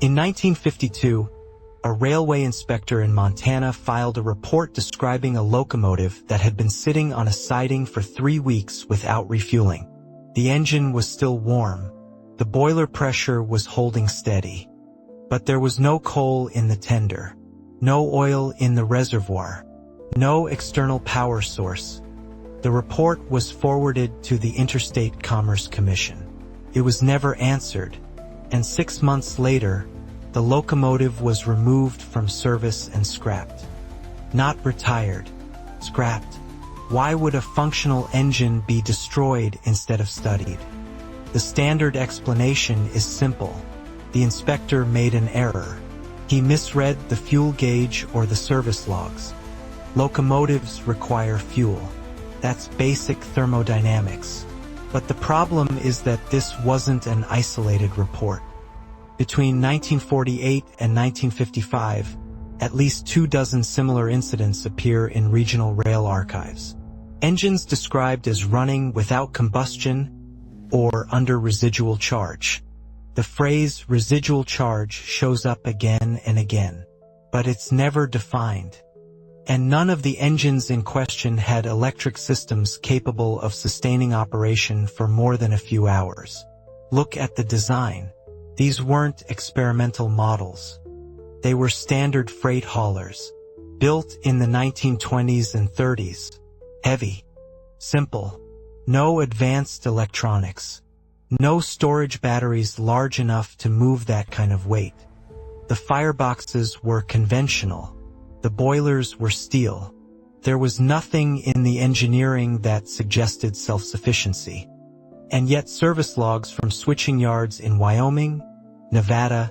In 1952, a railway inspector in Montana filed a report describing a locomotive that had been sitting on a siding for 3 weeks without refueling. The engine was still warm. The boiler pressure was holding steady. But there was no coal in the tender, no oil in the reservoir, no external power source. The report was forwarded to the Interstate Commerce Commission. It was never answered, and 6 months later, the locomotive was removed from service and scrapped. Not retired, scrapped. Why would a functional engine be destroyed instead of studied? The standard explanation is simple. The inspector made an error. He misread the fuel gauge or the service logs. Locomotives require fuel. That's basic thermodynamics. But the problem is that this wasn't an isolated report. Between 1948 and 1955, at least 24 similar incidents appear in regional rail archives. Engines described as running without combustion or under residual charge. The phrase residual charge shows up again and again, but it's never defined. And none of the engines in question had electric systems capable of sustaining operation for more than a few hours. Look at the design. These weren't experimental models. They were standard freight haulers, built in the 1920s and 30s. Heavy, simple, no advanced electronics, no storage batteries large enough to move that kind of weight. The fireboxes were conventional. The boilers were steel. There was nothing in the engineering that suggested self-sufficiency. And yet service logs from switching yards in Wyoming, Nevada,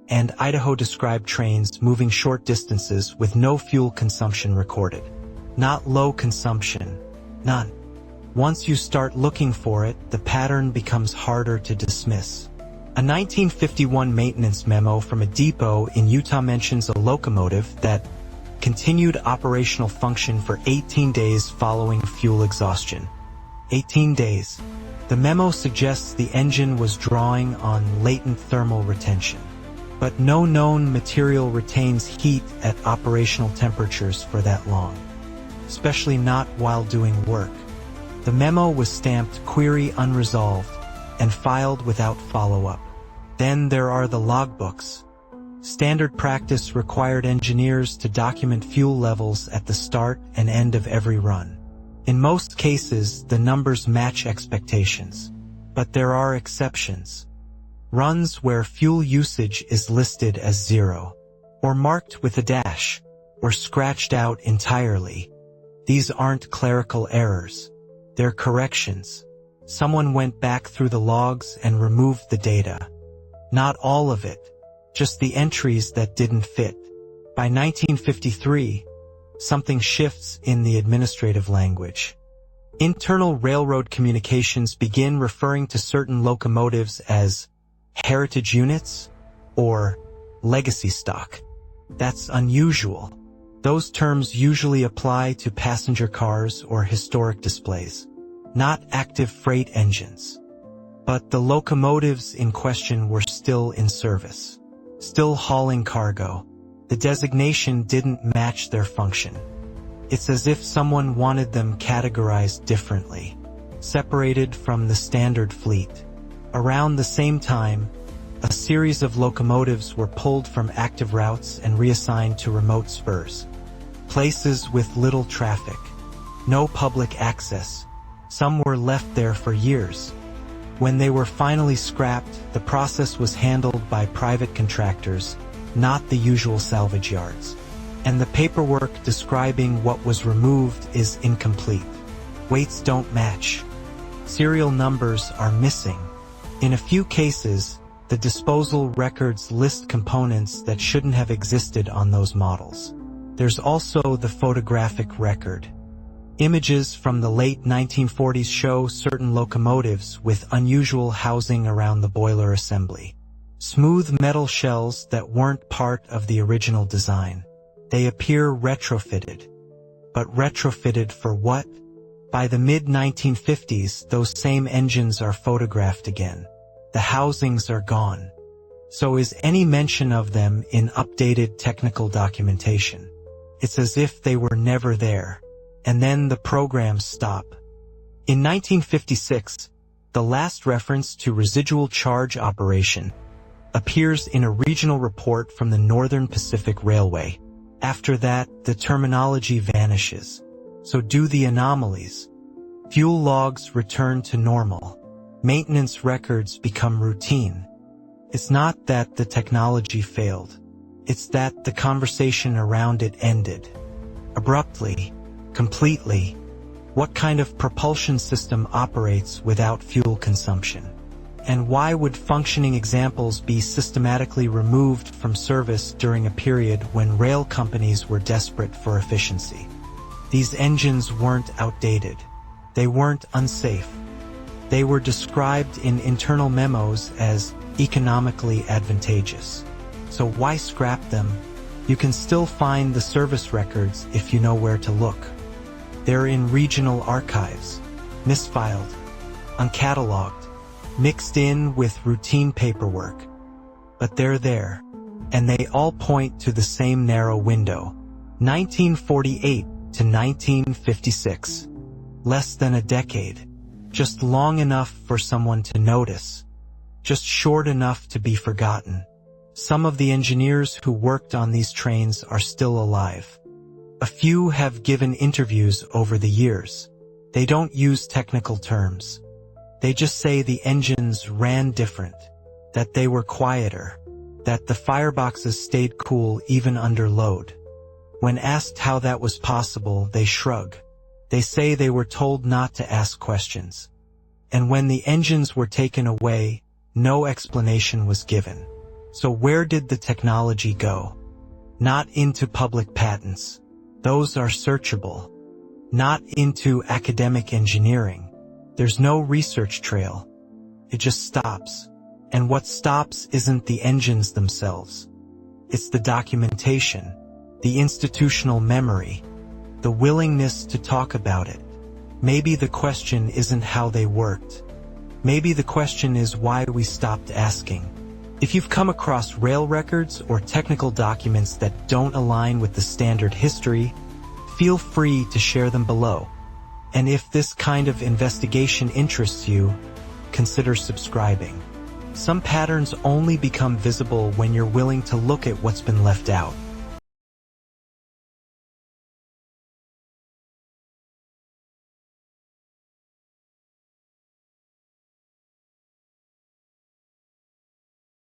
and Idaho describe trains moving short distances with no fuel consumption recorded. Not low consumption. None. Once you start looking for it, the pattern becomes harder to dismiss. A 1951 maintenance memo from a depot in Utah mentions a locomotive that continued operational function for 18 days following fuel exhaustion. 18 days. The memo suggests the engine was drawing on latent thermal retention. But no known material retains heat at operational temperatures for that long, especially not while doing work. The memo was stamped "Query Unresolved" and filed without follow-up. Then there are the logbooks. Standard practice required engineers to document fuel levels at the start and end of every run. In most cases, the numbers match expectations. But there are exceptions. Runs where fuel usage is listed as 0, or marked with a dash, or scratched out entirely. These aren't clerical errors. They're corrections. Someone went back through the logs and removed the data. Not all of it, just the entries that didn't fit. By 1953, something shifts in the administrative language. Internal railroad communications begin referring to certain locomotives as heritage units or legacy stock. That's unusual. Those terms usually apply to passenger cars or historic displays, not active freight engines. But the locomotives in question were still in service, still hauling cargo. The designation didn't match their function. It's as if someone wanted them categorized differently, separated from the standard fleet. Around the same time, a series of locomotives were pulled from active routes and reassigned to remote spurs, places with little traffic, no public access. Some were left there for years. When they were finally scrapped, the process was handled by private contractors, not the usual salvage yards. And the paperwork describing what was removed is incomplete. Weights don't match. Serial numbers are missing. In a few cases, the disposal records list components that shouldn't have existed on those models. There's also the photographic record. Images from the late 1940s show certain locomotives with unusual housing around the boiler assembly. Smooth metal shells that weren't part of the original design. They appear retrofitted. But retrofitted for what? By the mid-1950s, those same engines are photographed again. The housings are gone. So is any mention of them in updated technical documentation. It's as if they were never there, and then the programs stop. In 1956, the last reference to residual charge operation appears in a regional report from the Northern Pacific Railway. After that, the terminology vanishes. So do the anomalies. Fuel logs return to normal. Maintenance records become routine. It's not that the technology failed. It's that the conversation around it ended. Abruptly, completely. What kind of propulsion system operates without fuel consumption? And why would functioning examples be systematically removed from service during a period when rail companies were desperate for efficiency? These engines weren't outdated. They weren't unsafe. They were described in internal memos as economically advantageous. So why scrap them? You can still find the service records if you know where to look. They're in regional archives, misfiled, uncatalogued, mixed in with routine paperwork. But they're there, and they all point to the same narrow window, 1948 to 1956. Less than a decade, just long enough for someone to notice, just short enough to be forgotten. Some of the engineers who worked on these trains are still alive. A few have given interviews over the years. They don't use technical terms. They just say the engines ran different, that they were quieter, that the fireboxes stayed cool even under load. When asked how that was possible, they shrug. They say they were told not to ask questions. And when the engines were taken away, no explanation was given. So where did the technology go? Not into public patents. Those are searchable. Not into academic engineering. There's no research trail. It just stops. And what stops isn't the engines themselves. It's the documentation, the institutional memory, the willingness to talk about it. Maybe the question isn't how they worked. Maybe the question is why we stopped asking. If you've come across rail records or technical documents that don't align with the standard history, feel free to share them below. And if this kind of investigation interests you, consider subscribing. Some patterns only become visible when you're willing to look at what's been left out.